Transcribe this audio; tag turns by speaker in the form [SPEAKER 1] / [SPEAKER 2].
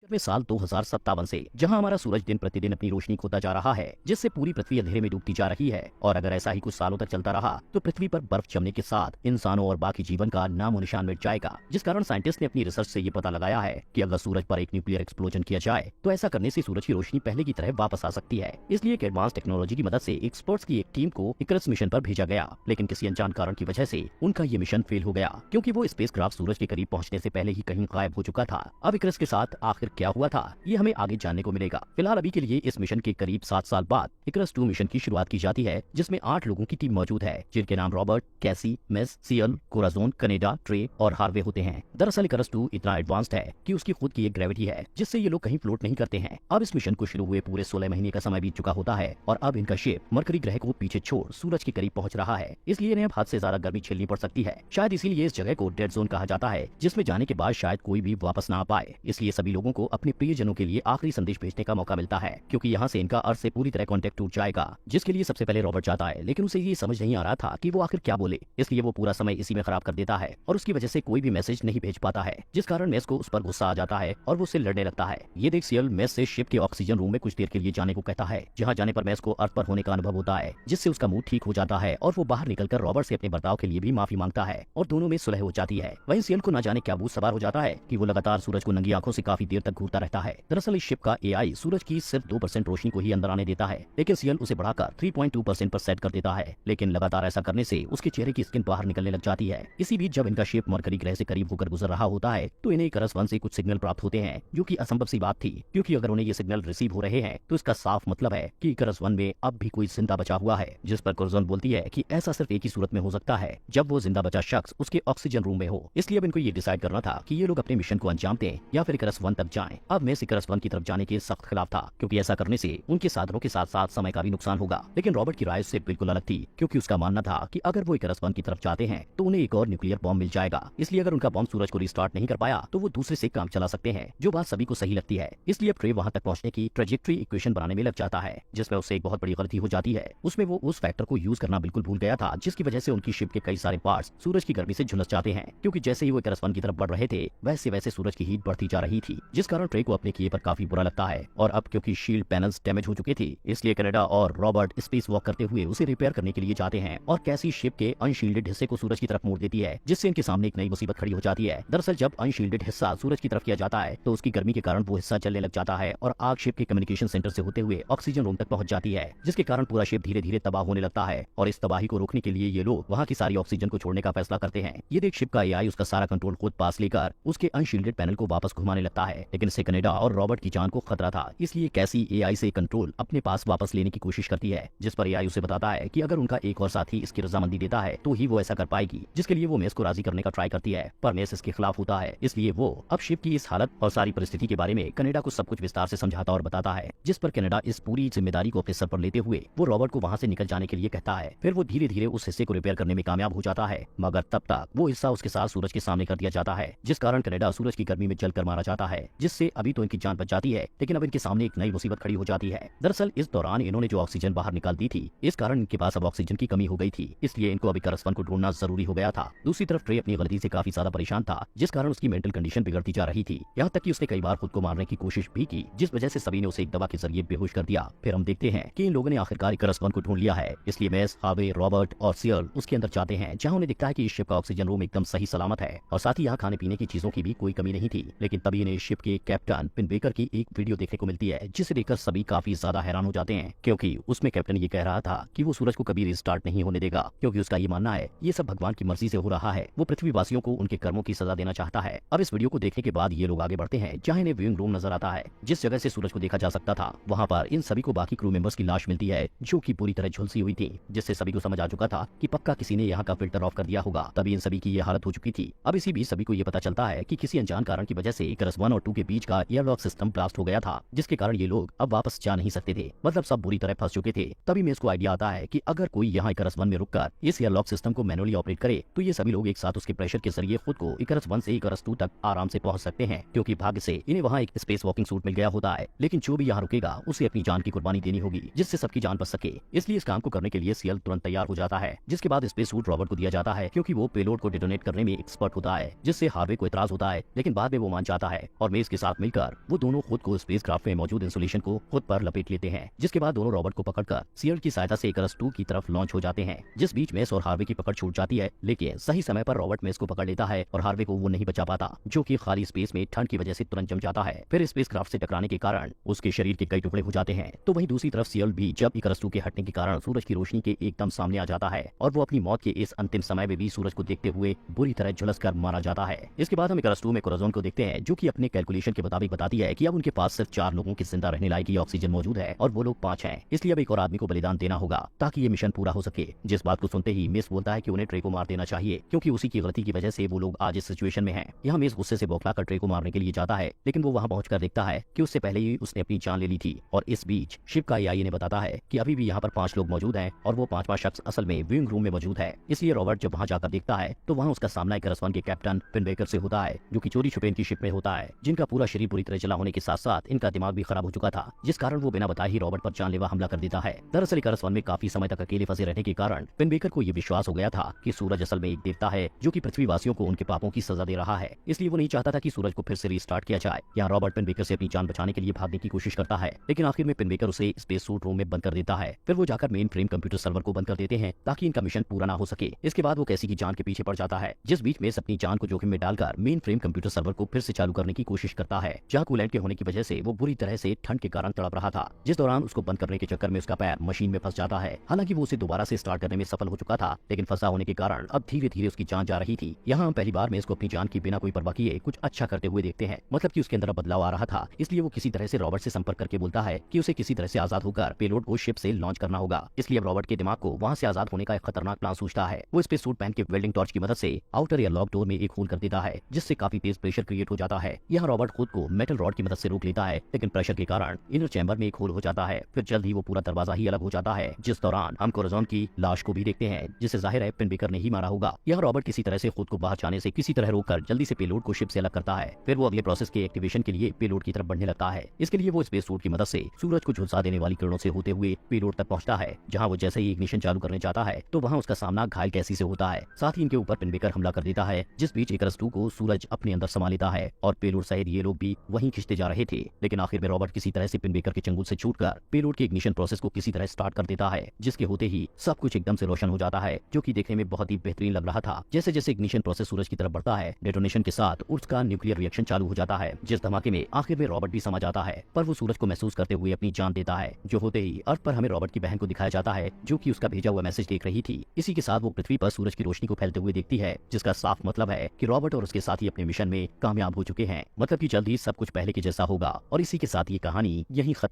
[SPEAKER 1] में साल 2057 से जहां हमारा सूरज दिन प्रतिदिन अपनी रोशनी खोता जा रहा है, जिससे पूरी पृथ्वी अंधेरे में डूबती जा रही है। और अगर ऐसा ही कुछ सालों तक चलता रहा तो पृथ्वी पर बर्फ जमने के साथ इंसानों और बाकी जीवन का नामो निशान मिट जाएगा। जिस कारण साइंटिस्ट ने अपनी रिसर्च से ये पता लगाया है कि अगर सूरज पर एक न्यूक्लियर एक्सप्लोजन किया जाए तो ऐसा करने से सूरज की रोशनी पहले की तरह वापस आ सकती है। इसलिए एक एडवांस टेक्नोलॉजी की मदद से एक्सपर्ट्स की एक टीम को इकरस मिशन पर भेजा गया, लेकिन किसी अनजान कारण की वजह से उनका ये मिशन फेल हो गया, क्योंकि वो स्पेसक्राफ्ट सूरज के करीब पहुंचने से पहले ही कहीं गायब हो चुका था। अब इकरस के साथ आखिर क्या हुआ था ये हमें आगे जानने को मिलेगा। फिलहाल अभी के लिए इस मिशन के करीब 7 साल बाद इकरस 2 मिशन की शुरुआत की जाती है, जिसमें 8 लोगों की टीम मौजूद है, जिनके नाम रॉबर्ट, कैसी, मेस, सियल, कोराजोन, कनेडा, ट्रे और हार्वे होते हैं। दरअसल इकरस 2 इतना एडवांस्ड है कि उसकी खुद की एक ग्रेविटी है, जिससे ये लोग कहीं फ्लोट नहीं करते हैं। अब इस मिशन को शुरू हुए पूरे 16 महीने का समय बीत चुका होता है और अब इनका शिप मरकरी ग्रह को पीछे छोड़ सूरज के करीब पहुंच रहा है। इसलिए इन्हें अब हद से ज्यादा गर्मी झेलनी पड़ सकती है। शायद इसीलिए इस जगह को डेड जोन कहा जाता है, जिसमें जाने के बाद शायद कोई भी वापस ना आ पाए। इसलिए सभी लोगों को अपने प्रियजनों के लिए आखिरी संदेश भेजने का मौका मिलता है, क्योंकि यहाँ से इनका अर्थ से पूरी तरह कॉन्टेक्ट टूट जाएगा। जिसके लिए सबसे पहले रॉबर्ट जाता है, लेकिन उसे ये समझ नहीं आ रहा था कि वो आखिर क्या बोले, इसलिए वो पूरा समय इसी में खराब कर देता है और उसकी वजह से कोई भी मैसेज नहीं भेज पाता है, जिस कारण मेस को उस पर गुस्सा आ जाता है और वो उससे लड़ने लगता है। ये देख सियल मेस से शिप के ऑक्सीजन रूम में कुछ देर के लिए जाने को कहता है, जहाँ जाने पर मेस को अर्थ पर होने का अनुभव होता है, जिससे उसका मूड ठीक हो जाता है और वो बाहर निकलकर रॉबर्ट से अपने बर्ताव के लिए भी माफी मांगता है और दोनों में सुलह हो जाती है। वहीं सियल को न जाने क्या भूत सवार हो जाता है कि वो लगातार सूरज को नंगी आंखों से काफी देर तक घूरता रहता है। दरअसल इस शिप का एआई सूरज की सिर्फ 2% रोशनी को ही अंदर आने देता है, लेकिन सियल उसे बढ़ाकर 3.2% पर सेट कर देता है। लेकिन लगातार ऐसा करने से उसके चेहरे की स्किन बाहर निकलने लग जाती है। इसी बीच जब इनका शिप मरकरी ग्रह से करीब होकर गुजर रहा होता है तो इन्हें इकरस 1 से कुछ सिग्नल प्राप्त होते हैं, जो कि असंभव सी बात थी, क्योंकि अगर उन्हें ये सिग्नल रिसीव हो रहे हैं तो इसका साफ मतलब है कि इकरस 1 में अब भी कोई जिंदा बचा हुआ है। जिस पर कोराजोन बोलती है कि ऐसा सिर्फ एक ही सूरत में हो सकता है, जब वो जिंदा बचा शख्स उसके ऑक्सीजन रूम में हो। इसलिए अब इनको ये डिसाइड करना था कि ये लोग अपने मिशन को अंजाम दें या फिर इकरस 1 तक जाएं। अब मैं इकरस 1 की तरफ जाने के सख्त खिलाफ था, क्योंकि ऐसा करने से उनके साधनों के साथ साथ समय का भी नुकसान होगा। लेकिन रॉबर्ट की राय उससे बिल्कुल अलग थी, क्योंकि उसका मानना था कि अगर वो इकरस 1 की तरफ जाते हैं तो उन्हें एक और न्यूक्लियर बॉम्ब मिल जाएगा। इसलिए अगर उनका बॉम्ब सूरज को रिस्टार्ट नहीं कर पाया तो वो दूसरे से काम चला सकते हैं, जो बात सभी को सही लगती है। इसलिए अब ट्रे वहां तक पहुंचने की ट्रेजेक्ट्री इक्वेशन बनाने में लग जाता है, जिसमें उससे एक बहुत बड़ी गलती हो जाती है। उसमें वो उस फैक्टर को यूज करना बिल्कुल भूल गया था, जिसकी वजह से उनकी शिप के कई सारे पार्ट्स सूरज की गर्मी से झुलस जाते हैं, क्योंकि जैसे ही वो इकरस 1 की तरफ बढ़ रहे थे वैसे वैसे सूरज की हीट बढ़ती जा रही थी, जिस कारण ट्रे को अपने किए पर काफी बुरा लगता है। और अब क्योंकि शील्ड पैनल्स डैमेज हो चुके थे, इसलिए कनाडा और रॉबर्ट स्पेस वॉक करते हुए उसे रिपेयर करने के लिए जाते हैं और कैसी शिप के अनशील्डेड हिस्से को सूरज की तरफ मोड़ देती है, जिससे इनके सामने एक नई मुसीबत खड़ी हो जाती है। दरअसल जब अनशील्डेड हिस्सा सूरज की तरफ किया जाता है तो उसकी गर्मी के कारण वो हिस्सा जलने लग जाता है और आग शिप के कम्युनिकेशन सेंटर से होते हुए ऑक्सीजन रूम तक पहुंच जाती है, जिसके कारण पूरा शिप धीरे धीरे तबाह होने लगता है। और इस तबाही को रोकने के लिए ये लोग वहाँ की सारी ऑक्सीजन को छोड़ने का फैसला करते हैं। ये देख शिप का एआई उसका सारा कंट्रोल खुद पास लेकर उसके अनशील्डेड पैनल को वापस घुमाने लगता है, लेकिन इससे कनाडा और रॉबर्ट की जान को खतरा था। इसलिए कैसी एआई से कंट्रोल अपने पास वापस लेने की कोशिश करती है, जिस पर एआई उसे बताता है कि अगर उनका एक और साथी इसकी रजामंदी देता है तो ही वो ऐसा कर पाएगी, जिसके लिए वो मेस को राजी करने का ट्राई करती है, पर मेस इसके खिलाफ होता है। इसलिए वो अब शिप की इस हालत और सारी परिस्थिति के बारे में कनाडा को सब कुछ विस्तार से समझाता और बताता है, जिस पर कनाडा इस पूरी जिम्मेदारी को अपने सर पर लेते हुए वो रॉबर्ट को वहाँ से निकल जाने के लिए कहता है। फिर वो धीरे धीरे उस हिस्से को रिपेयर करने में कामयाब हो जाता है, मगर तब तक वो हिस्सा उसके साथ सूरज के सामने कर दिया जाता है, जिस कारण कनाडा सूरज की गर्मी में जलकर मारा जाता है, जिससे अभी तो इनकी जान बच जाती है, लेकिन अब इनके सामने एक नई मुसीबत खड़ी हो जाती है। दरअसल इस दौरान इन्होंने जो ऑक्सीजन बाहर निकाल दी थी, इस कारण इनके पास अब ऑक्सीजन की कमी हो गई थी, इसलिए इनको अभी इकरस 1 को ढूंढना जरूरी हो गया था। दूसरी तरफ ट्रे अपनी गलती से काफी ज्यादा परेशान था, जिस कारण उसकी मेंटल कंडीशन बिगड़ती जा रही थी, यहाँ तक कि उसने कई बार खुद को मारने की कोशिश भी की, जिस वजह से सभी ने उसे एक दवा के जरिए बेहोश कर दिया। फिर हम देखते हैं कि इन लोगों ने आखिरकार इकरस 1 को ढूंढ लिया है, इसलिए मेस, हार्वे, रॉबर्ट और सियल उसके अंदर जाते हैं, जहाँ उन्हें दिखता है कि इस शिप का ऑक्सीजन रूम एकदम सही सलामत है और साथ ही यहाँ खाने पीने की चीजों की भी कोई कमी नहीं थी। लेकिन तभी इन्हें शिप के कैप्टन पिन बेकर की एक वीडियो देखने को मिलती है, जिसे देखकर सभी काफी ज्यादा हैरान हो जाते हैं, क्योंकि उसमें कैप्टन ये कह रहा था कि वो सूरज को कभी रिस्टार्ट नहीं होने देगा, क्योंकि उसका ये मानना है ये सब भगवान की मर्जी से हो रहा है। वो पृथ्वीवासियों को उनके कर्मों की सजा देना चाहता है। अब इस वीडियो को देखने के बाद ये लोग आगे बढ़ते हैं, जहाँ इन्हें व्यूइंग रूम नजर आता है, जिस जगह से सूरज को देखा जा सकता था। वहाँ पर इन सभी को बाकी क्रू मेंबर्स की लाश मिलती है, जो कि पूरी तरह झुलसी हुई थी, जिससे सभी को समझ आ चुका था कि पक्का किसी ने यहाँ का फिल्टर ऑफ कर दिया होगा, तभी इन सभी की ये हालत हो चुकी थी। अब इसी बीच सभी को ये पता चलता है कि किसी अनजान कारण की वजह से इकरस 1 और 2 के बीच का एयरलॉक सिस्टम ब्लास्ट हो गया था, जिसके कारण ये लोग अब वापस जा नहीं सकते थे, मतलब सब बुरी तरह फंस चुके थे। तभी मैं इसको आइडिया आता है कि अगर कोई यहाँ इकरस 1 में रुककर इस एयरलॉक सिस्टम को मैनुअली ऑपरेट करे तो ये सभी लोग एक साथ उसके प्रेशर के जरिए खुद को इकरस 1 से इकरस 2 तक आराम से पहुंच सकते हैं, क्योंकि भाग्य से इन्हें वहाँ एक स्पेस वॉकिंग सूट मिल गया होता है। लेकिन जो भी यहाँ रुकेगा उसे अपनी जान की कुर्बानी देनी होगी, जिससे सबकी जान बच सके। इसलिए इस काम को करने के लिए सियल तुरंत तैयार हो जाता है, जिसके बाद स्पेस सूट रॉबर्ट को दिया जाता है, क्योंकि वो पेलोड को डिटोनेट करने में एक्सपर्ट होता है, जिससे हार्वे को इतराज होता है, लेकिन बाद में वो मान जाता है और मेस के साथ मिलकर वो दोनों खुद को स्पेसक्राफ्ट में मौजूद इंसुलेशन को खुद पर लपेट लेते हैं, जिसके बाद दोनों रॉबर्ट को पकड़कर सीएल की सहायता से इकरस 2 की तरफ लॉन्च हो जाते हैं। जिस बीच मेस और हार्वे की पकड़ छूट जाती है, लेकिन सही समय पर रॉबर्ट मेस को पकड़ लेता है और हार्वे को वो नहीं बचा पाता, जो कि खाली स्पेस में ठंड की वजह से तुरंत जम जाता है। फिर स्पेसक्राफ्ट से टकराने के कारण उसके शरीर के कई टुकड़े हो जाते हैं। तो वहीं दूसरी तरफ सीएल भी जब इकरस 2 के हटने के कारण सूरज की रोशनी के एकदम सामने आ जाता है और वो अपनी मौत के इस अंतिम समय में भी सूरज को देखते हुए बुरी तरह झुलस कर मारा जाता है। इसके बाद हम इकरस 2 में कोराज़ोन को देखते हैं, जो कि अपने कैलकुलेशन के मुताबिक बताती है कि अब उनके पास सिर्फ 4 लोगों की जिंदा रहने लायक ऑक्सीजन मौजूद है और वो लोग 5 हैं, इसलिए अब एक और आदमी को बलिदान देना होगा ताकि ये मिशन पूरा हो सके। जिस बात को सुनते ही मिस बोलता है कि उन्हें ट्रे को मार देना चाहिए, क्योंकि उसी की गलती की वजह से वो लोग आज इस सिचुएशन में हैं। यहाँ मिस गुस्से से बौखलाकर ट्रे को मारने के लिए जाता है, लेकिन वो वहाँ पहुंचकर देखता है कि उससे पहले ही उसने अपनी जान ले ली थी। और इस बीच शिप का एआई ने बताता है कि अभी भी यहाँ पर 5 लोग मौजूद हैं और वो 5वां शख्स असल में व्यूइंग रूम में मौजूद है। इसलिए रॉबर्ट जब वहाँ जाकर देखता है तो वहाँ उसका सामना इकरस 1 के कैप्टन पिनबेकर से होता है, जो कि चोरी छुपे इनकी शिप में होता है, जिनका पूरा शरीर पूरी तरह जला होने के साथ साथ इनका दिमाग भी खराब हो चुका था, जिस कारण वो बिना बताए ही रॉबर्ट पर जानलेवा हमला कर देता है। दरअसल इकरस 1 में काफी समय तक अकेले फंसे रहने के कारण पिनबेकर को ये विश्वास हो गया था कि सूरज असल में एक देवता है जो कि पृथ्वीवासियों को उनके पापों की सजा दे रहा है, इसलिए वो नहीं चाहता था कि सूरज को फिर से रीस्टार्ट किया जाए। यहाँ रॉबर्ट पिनबेकर से अपनी जान बचाने के लिए भागने की कोशिश करता है, लेकिन आखिर में पिनबेकर उसे स्पेस सूट रूम में बंद कर देता है। फिर वो जाकर मेन फ्रेम कंप्यूटर सर्वर को बंद कर देते हैं ताकि इनका मिशन पूरा ना हो सके। इसके बाद वो कैसी की जान के पीछे पड़ जाता है, जिस बीच में अपनी जान को जोखिम में डालकर मेन फ्रेम कंप्यूटर सर्वर को फिर से चालू करने की कोशिश करता है, जहाँ कूलेंट के होने की वजह से वो बुरी तरह से ठंड के कारण तड़प रहा था। जिस दौरान उसको बंद करने के चक्कर में उसका पैर मशीन में फंस जाता है। हालांकि वो उसे दोबारा से स्टार्ट करने में सफल हो चुका था, लेकिन फंसा होने के कारण अब धीरे धीरे उसकी जान जा रही थी। यहाँ हम पहली बार में इसको अपनी जान की बिना कोई परवाह किए कुछ अच्छा करते हुए देखते हैं, मतलब कि उसके अंदर बदलाव आ रहा था। इसलिए वो किसी तरह से रॉबर्ट से संपर्क करके बोलता है कि उसे किसी तरह से आजाद होकर पेलोड को शिप से लॉन्च करना होगा। इसलिए अब रॉबर्ट के दिमाग को वहाँ से आजाद होने का एक खतरनाक प्लान सूझता है। वो स्पेस सूट पहन के वेल्डिंग टॉर्च की मदद से आउटर या लॉक डोर में एक होल कर देता है, जिससे काफी तेज प्रेशर क्रिएट हो जाता है। यहाँ रॉबर्ट खुद को मेटल रॉड की मदद से रोक लेता है, लेकिन प्रेशर के कारण इनर चैम्बर में एक होल हो जाता है। फिर जल्द ही वो पूरा दरवाजा ही अलग हो जाता है, जिस दौरान हम कोराज़ोन की लाश को भी देखते हैं, जिसे जाहिर है पिनबेकर ने ही मारा होगा। यहाँ रॉबर्ट किसी तरह से खुद को बाहर जाने से किसी तरह रोककर जल्दी से पेलोड को शिप से अलग करता है। फिर वो अगले प्रोसेस के एक्टिवेशन के लिए पेलोड की तरफ बढ़ने लगता है। इसके लिए वो स्पेस सूट की मदद से सूरज को झुलसा देने वाली किरणों से होते हुए पेलोड तक पहुंचता है, जहाँ वो जैसे ही इग्निशन चालू करने जाता है तो वहाँ उसका सामना घायल कैसी से होता है। साथ ही इनके ऊपर पिनबेकर हमला कर देता है, जिस बीच इकरस 2 को सूरज अपने अंदर समा लेता है और पेलोड सहित ये लोग भी वहीं खिंचते जा रहे थे। लेकिन आखिर में रॉबर्ट किसी तरह से पिनबेकर के चंगुल से छूटकर पेलोड के इग्निशन प्रोसेस को किसी तरह स्टार्ट कर देता है, जिसके होते ही सब कुछ एकदम से रोशन हो जाता है, जो कि देखने में बहुत ही बेहतरीन लग रहा था। जैसे जैसे इग्निशन प्रोसेस सूरज की तरफ बढ़ता है, डेटोनेशन के साथ उसका न्यूक्लियर रिएक्शन चालू हो जाता है, जिस धमाके में आखिर में रॉबर्ट भी समा जाता है, पर वो सूरज को महसूस करते हुए अपनी जान देता है। जो होते ही अर्थ पर हमें रॉबर्ट की बहन को दिखाया जाता है, जो कि उसका भेजा हुआ मैसेज देख रही थी। इसी के साथ वो पृथ्वी पर सूरज की रोशनी को फैलते हुए देखती है, जिसका साफ मतलब है कि रॉबर्ट और उसके साथी अपने मिशन में कामयाब हो चुके हैं, मतलब कि जल्द ही सब कुछ पहले के जैसा होगा। और इसी के साथ ये कहानी यहीं खत्म